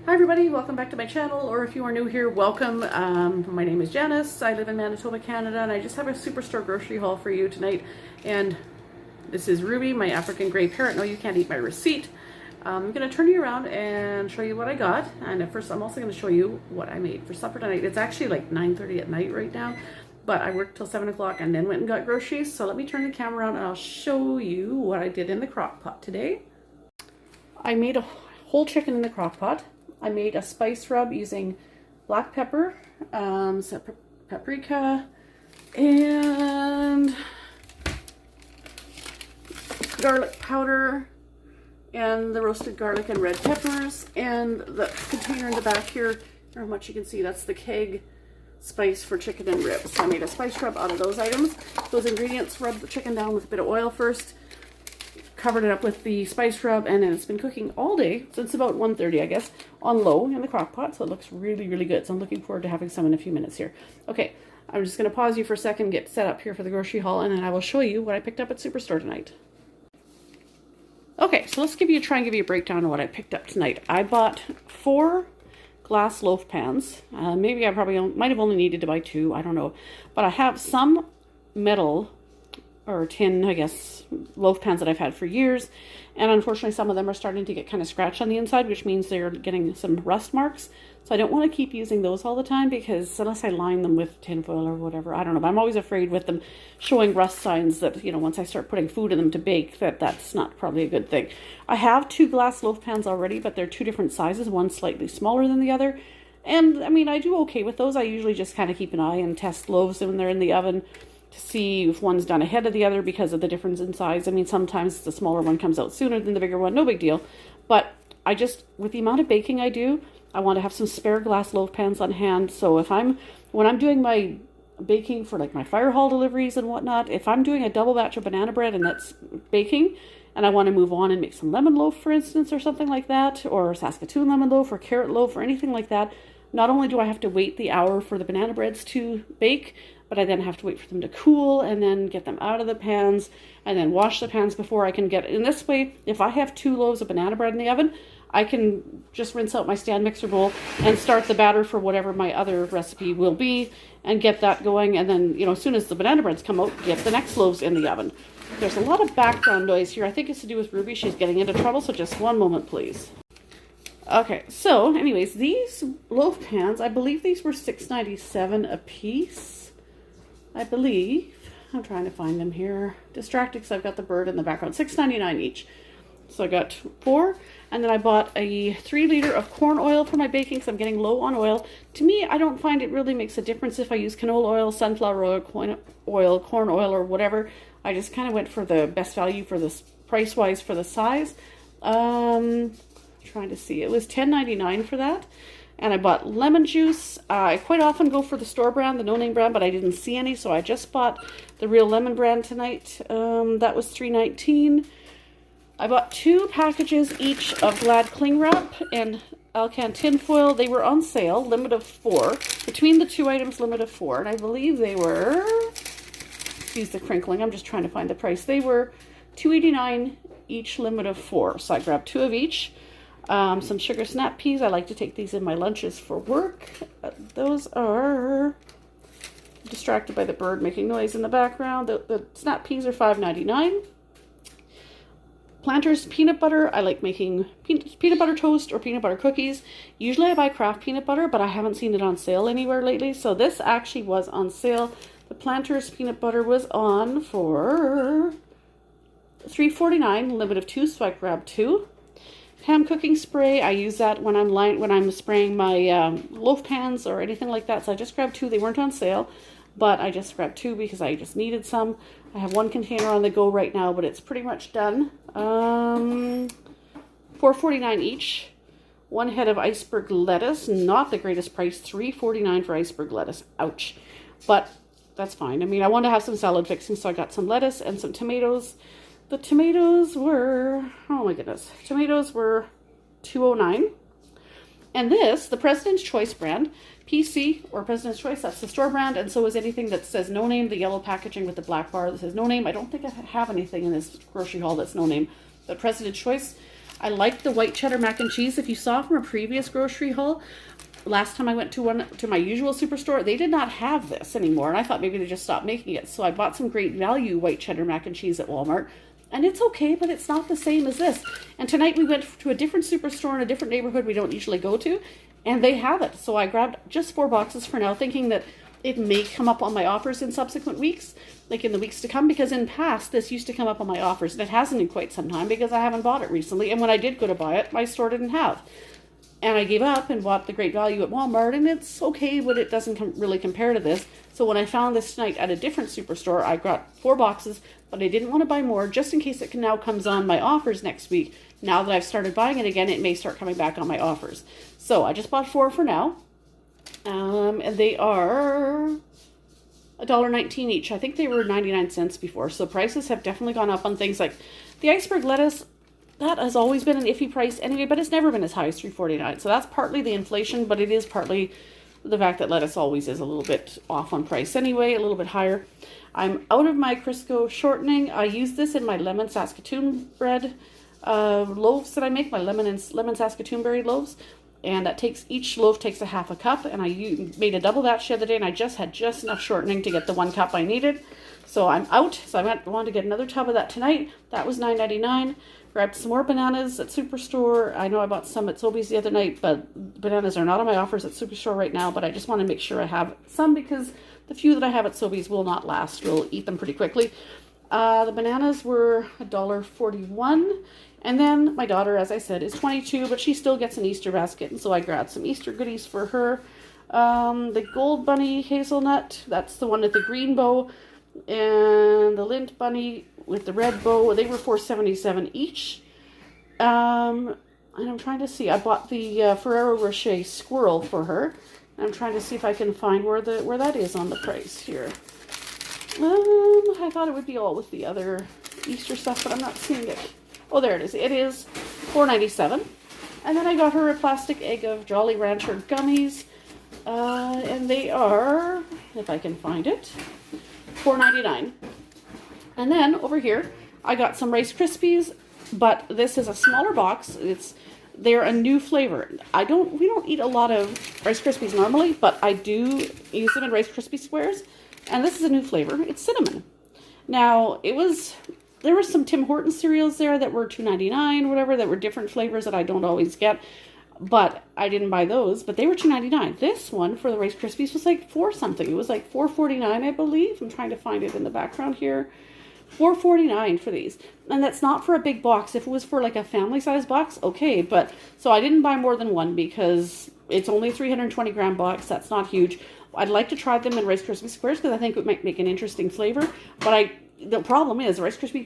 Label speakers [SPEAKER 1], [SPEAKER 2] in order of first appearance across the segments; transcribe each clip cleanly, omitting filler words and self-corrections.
[SPEAKER 1] Hi everybody, welcome back to my channel, or if you are new here, welcome. My name is Janice, I live in Manitoba, Canada, and I just have a Superstore grocery haul for you tonight. And this is Ruby, my African gray parrot. No, you can't eat my receipt. I'm going to turn you around and show you what I got. And at first I'm also going to show you what I made for supper tonight. It's actually like 9:30 at night right now, but I worked till 7 o'clock and then went and got groceries. So let me turn the camera around and I'll show you what I did in the crock pot today. I made a whole chicken in the crock pot. I made a spice rub using black pepper, paprika, and garlic powder, and the roasted garlic and red peppers, and the container in the back here, I don't know how much you can see, that's the keg spice for chicken and ribs. So I made a spice rub out of those items. Those ingredients, rubbed the chicken down with a bit of oil first, covered it up with the spice rub, and then it's been cooking all day since about 1:30, I guess, on low in the crock pot, so it looks really, really good. So I'm looking forward to having some in a few minutes here. Okay, I'm just going to pause you for a second, get set up here for the grocery haul, and then I will show you what I picked up at Superstore tonight. Okay, so let's try and give you a breakdown of what I picked up tonight. I bought 4 glass loaf pans. Maybe I probably might have only needed to buy 2, I don't know. But I have some metal or tin, I guess, loaf pans that I've had for years, and unfortunately some of them are starting to get kind of scratched on the inside, which means they're getting some rust marks. So I don't want to keep using those all the time, because unless I line them with tin foil or whatever, I don't know, but I'm always afraid with them showing rust signs that, you know, once I start putting food in them to bake, that's not probably a good thing. I have 2 glass loaf pans already, but they're 2 different sizes, one slightly smaller than the other, and I mean, I do okay with those. I usually just kind of keep an eye and test loaves when they're in the oven to see if one's done ahead of the other because of the difference in size. I mean, sometimes the smaller one comes out sooner than the bigger one, no big deal. But I just, with the amount of baking I do, I want to have some spare glass loaf pans on hand. So when I'm doing my baking for like my fire hall deliveries and whatnot, if I'm doing a double batch of banana bread and that's baking, and I want to move on and make some lemon loaf, for instance, or something like that, or Saskatoon lemon loaf or carrot loaf or anything like that, not only do I have to wait the hour for the banana breads to bake, but I then have to wait for them to cool and then get them out of the pans and then wash the pans before I can get it. In this way, if I have 2 loaves of banana bread in the oven, I can just rinse out my stand mixer bowl and start the batter for whatever my other recipe will be and get that going. And then, you know, as soon as the banana breads come out, get the next loaves in the oven. There's a lot of background noise here. I think it's to do with Ruby. She's getting into trouble, so just one moment, please. Okay, so anyways, these loaf pans, I believe these were $6.97 a piece. I believe. I'm trying to find them here. Distracted because I've got the bird in the background. $6.99 each. So I got 4, and then I bought a 3 liter of corn oil for my baking because I'm getting low on oil. To me, I don't find it really makes a difference if I use canola oil, sunflower oil, corn oil, or whatever. I just kind of went for the best value for this price-wise for the size. Trying to see. It was $10.99 for that. And I bought lemon juice. I quite often go for the store brand, the no-name brand, but I didn't see any, so I just bought the real lemon brand tonight. That was $3.19. I bought 2 packages each of Glad cling wrap and Alcan tin foil. They were on sale, limit of 4. Between the 2 items, limit of 4, and I believe they were, excuse the crinkling, I'm just trying to find the price. They were $2.89 each, limit of 4. So I grabbed 2 of each. Some sugar snap peas. I like to take these in my lunches for work. Those are distracted by the bird making noise in the background. The snap peas are $5.99. Planters peanut butter. I like making peanut butter toast or peanut butter cookies. Usually I buy Kraft peanut butter, but I haven't seen it on sale anywhere lately. So this actually was on sale. The Planters peanut butter was on for $3.49, limit of 2, so I grabbed 2. Ham cooking spray, I use that when I'm spraying my loaf pans or anything like that. So I just grabbed 2. They weren't on sale, but I just grabbed 2 because I just needed some. I have 1 container on the go right now, but it's pretty much done. $4.49 each. 1 head of iceberg lettuce, not the greatest price. $3.49 for iceberg lettuce. Ouch, but that's fine. I mean, I want to have some salad fixing, so I got some lettuce and some tomatoes. The tomatoes were, oh my goodness, tomatoes were $2.09. And this, the President's Choice brand, PC or President's Choice, that's the store brand, and so is anything that says no name, the yellow packaging with the black bar that says no name. I don't think I have anything in this grocery haul that's no name. But President's Choice, I like the white cheddar mac and cheese. If you saw from a previous grocery haul, last time I went to my usual Superstore, they did not have this anymore, and I thought maybe they just stopped making it. So I bought some great value white cheddar mac and cheese at Walmart, and it's okay, but it's not the same as this. And tonight we went to a different Superstore in a different neighborhood we don't usually go to, and they have it. So I grabbed just 4 boxes for now, thinking that it may come up on my offers in subsequent weeks, like in the weeks to come, because in past this used to come up on my offers, and it hasn't in quite some time because I haven't bought it recently. And when I did go to buy it, my store didn't have. And I gave up and bought the great value at Walmart, and it's okay, but it doesn't really compare to this. So when I found this tonight at a different Superstore, I got 4 boxes, but I didn't want to buy more just in case it now comes on my offers next week. Now that I've started buying it again, it may start coming back on my offers. So I just bought 4 for now. And they are $1.19 each. I think they were 99 cents before. So prices have definitely gone up on things like the iceberg lettuce. That has always been an iffy price anyway, but it's never been as high as $3.49. So that's partly the inflation, but it is partly the fact that lettuce always is a little bit off on price anyway, a little bit higher. I'm out of my Crisco shortening. I use this in my lemon Saskatoon bread loaves that I make, my lemon Saskatoon berry loaves. And that each loaf takes a half a cup, and I made a double batch the other day, and I just had just enough shortening to get the 1 cup I needed. So I'm out, so I wanted to get another tub of that tonight. That was $9.99. Grabbed some more bananas at Superstore. I know I bought some at Sobeys the other night, but bananas are not on my offers at Superstore right now, but I just want to make sure I have some because the few that I have at Sobeys will not last. We'll eat them pretty quickly. The bananas were $1.41. And then my daughter, as I said, is 22, but she still gets an Easter basket. And so I grabbed some Easter goodies for her. The Gold Bunny hazelnut, that's the one with the green bow. And the Lint Bunny with the red bow, they were $4.77 each. And I'm trying to see, I bought the Ferrero Rocher squirrel for her. And I'm trying to see if I can find where that is on the price here. I thought it would be all with the other Easter stuff, but I'm not seeing it. Oh, there it is. It is $4.97. And then I got her a plastic egg of Jolly Rancher gummies. And they are, if I can find it, $4.99. And then over here, I got some Rice Krispies, but this is a smaller box. They're a new flavor. We don't eat a lot of Rice Krispies normally, but I do use them in Rice Krispie squares. And this is a new flavor. It's cinnamon. Now, there were some Tim Hortons cereals there that were $2.99, whatever, that were different flavors that I don't always get. But I didn't buy those, but they were $2.99. This one for the Rice Krispies was like $4 something. It was like $4.49, I believe. I'm trying to find it in the background here. $4.49 for these. And that's not for a big box. If it was for like a family size box, okay. But so I didn't buy more than one because it's only a 320 gram box. That's not huge. I'd like to try them in Rice Krispie squares because I think it might make an interesting flavor. But the problem is Rice Krispie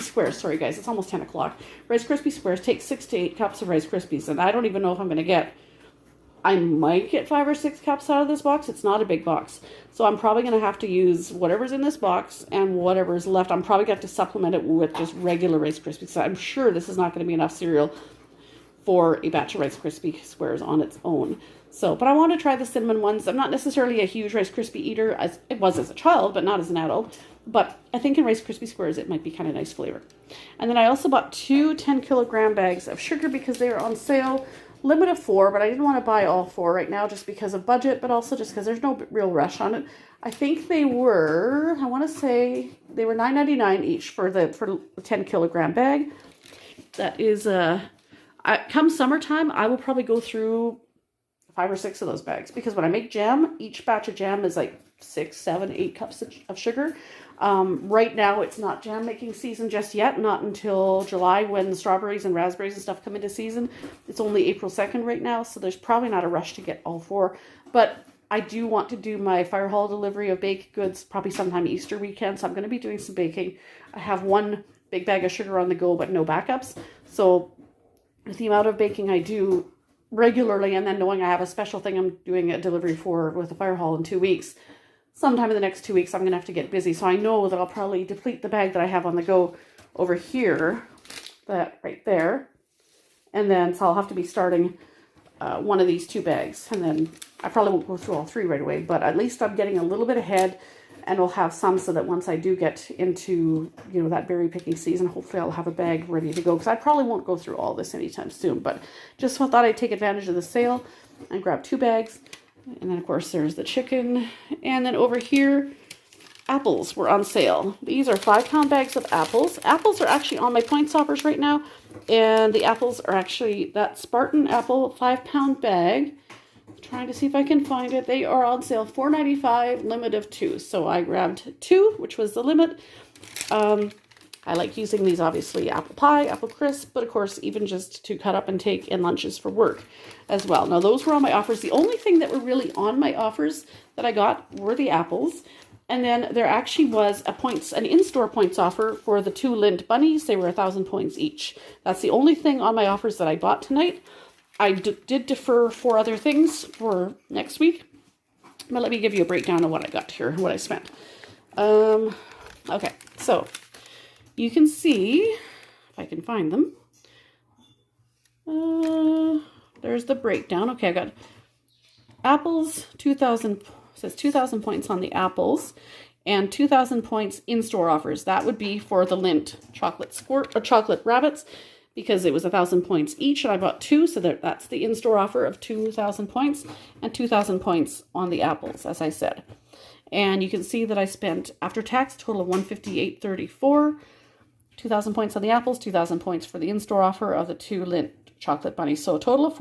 [SPEAKER 1] squares. Sorry guys, it's almost 10 o'clock. Rice Krispie squares take 6 to 8 cups of Rice Krispies, and I don't even know if I'm going to get. I might get 5 or 6 cups out of this box. It's not a big box, so I'm probably going to have to use whatever's in this box and whatever's left. I'm probably going to have to supplement it with just regular Rice Krispies. So I'm sure this is not going to be enough cereal for a batch of Rice Krispie squares on its own. So, but I want to try the cinnamon ones. I'm not necessarily a huge Rice Krispie eater. It was as a child, but not as an adult. But I think in Rice Krispie squares, it might be kind of nice flavor. And then I also bought 2 10-kilogram bags of sugar because they were on sale. Limit of 4, but I didn't want to buy all 4 right now just because of budget, but also just because there's no real rush on it. I think they were, I want to say, they were $9.99 each for the 10-kilogram bag. That is, come summertime, I will probably go through 5 or 6 of those bags because when I make jam, each batch of jam is like 6, 7, 8 cups of sugar. Right now it's not jam making season just yet, not until July when the strawberries and raspberries and stuff come into season. It's only April 2nd right now, so there's probably not a rush to get all 4. But I do want to do my fire hall delivery of baked goods probably sometime Easter weekend, so I'm going to be doing some baking. I have 1 big bag of sugar on the go, but no backups. So with the amount of baking I do regularly, and then knowing I have a special thing I'm doing a delivery for with the fire hall in 2 weeks, sometime in the next 2 weeks I'm going to have to get busy. So I know that I'll probably deplete the bag that I have on the go over here, that right there. And then so I'll have to be starting one of these 2 bags. And then I probably won't go through all 3 right away, but at least I'm getting a little bit ahead. And we'll have some so that once I do get into, you know, that berry picking season, hopefully I'll have a bag ready to go. Because I probably won't go through all this anytime soon. But just thought I'd take advantage of the sale and grab 2 bags. And then, of course, there's the chicken. And then over here, apples were on sale. These are 5-pound bags of apples. Apples are actually on my points offers right now. And the apples are actually that Spartan apple 5-pound bag. Trying to see if I can find it. They are on sale, $4.95, limit of 2. So I grabbed 2, which was the limit. I like using these, obviously, apple pie, apple crisp, but of course, even just to cut up and take in lunches for work as well. Now, those were on my offers. The only thing that were really on my offers that I got were the apples. And then there actually was an in-store points offer for the 2 Lindt bunnies. They were 1,000 points each. That's the only thing on my offers that I bought tonight. I did defer 4 other things for next week, but let me give you a breakdown of what I got here, what I spent. Okay, so you can see, if I can find them, there's the breakdown. Okay, I got apples, 2,000, says 2,000 points on the apples, and 2,000 points in-store offers. That would be for the Lindt chocolate squirt or chocolate rabbits, because it was 1,000 points each, and I bought 2, so that's the in-store offer of 2,000 points, and 2,000 points on the apples, as I said. And you can see that I spent, after tax, a total of $158.34, 2,000 points on the apples, 2,000 points for the in-store offer of the 2 Lindt chocolate bunnies. So a total of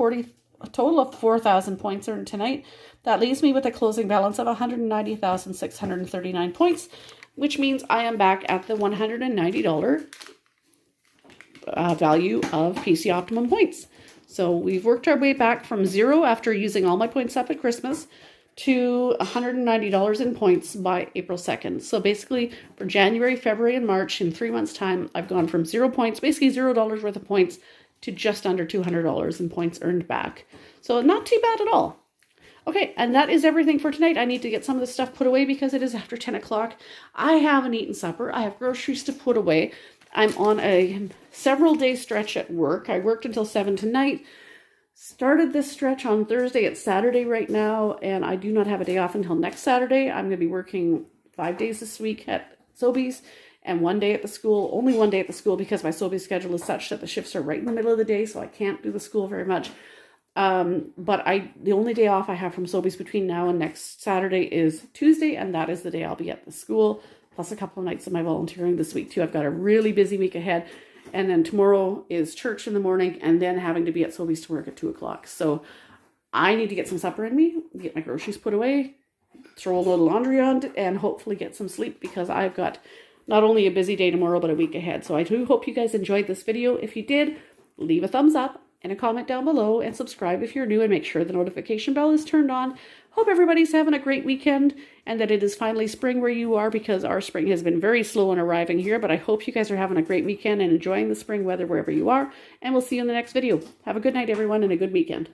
[SPEAKER 1] 4,000 points earned tonight. That leaves me with a closing balance of 190,639 points, which means I am back at the $190 value of PC Optimum points. So we've worked our way back from 0 after using all my points up at Christmas to $190 in points by April 2nd. So basically for January, February, and March, in 3 months' time, I've gone from 0 points, basically $0 worth of points, to just under $200 in points earned back. So not too bad at all. Okay, and that is everything for tonight. I need to get some of this stuff put away because it is after 10 o'clock. I haven't eaten supper. I have groceries to put away. I'm on a several-day stretch at work. I worked until 7 tonight. Started this stretch on Thursday. It's Saturday right now, and I do not have a day off until next Saturday. I'm going to be working 5 days this week at Sobeys and 1 day at the school. Only 1 day at the school because my Sobeys schedule is such that the shifts are right in the middle of the day, so I can't do the school very much. But the only day off I have from Sobeys between now and next Saturday is Tuesday, and that is the day I'll be at the school, plus a couple of nights of my volunteering this week too. I've got a really busy week ahead. And then tomorrow is church in the morning and then having to be at Sobeys to work at 2 o'clock. So I need to get some supper in me, get my groceries put away, throw a little laundry on, and hopefully get some sleep because I've got not only a busy day tomorrow, but a week ahead. So I do hope you guys enjoyed this video. If you did, leave a thumbs up and a comment down below and subscribe if you're new and make sure the notification bell is turned on. Hope everybody's having a great weekend and that it is finally spring where you are because our spring has been very slow in arriving here. But I hope you guys are having a great weekend and enjoying the spring weather wherever you are. And we'll see you in the next video. Have a good night, everyone, and a good weekend.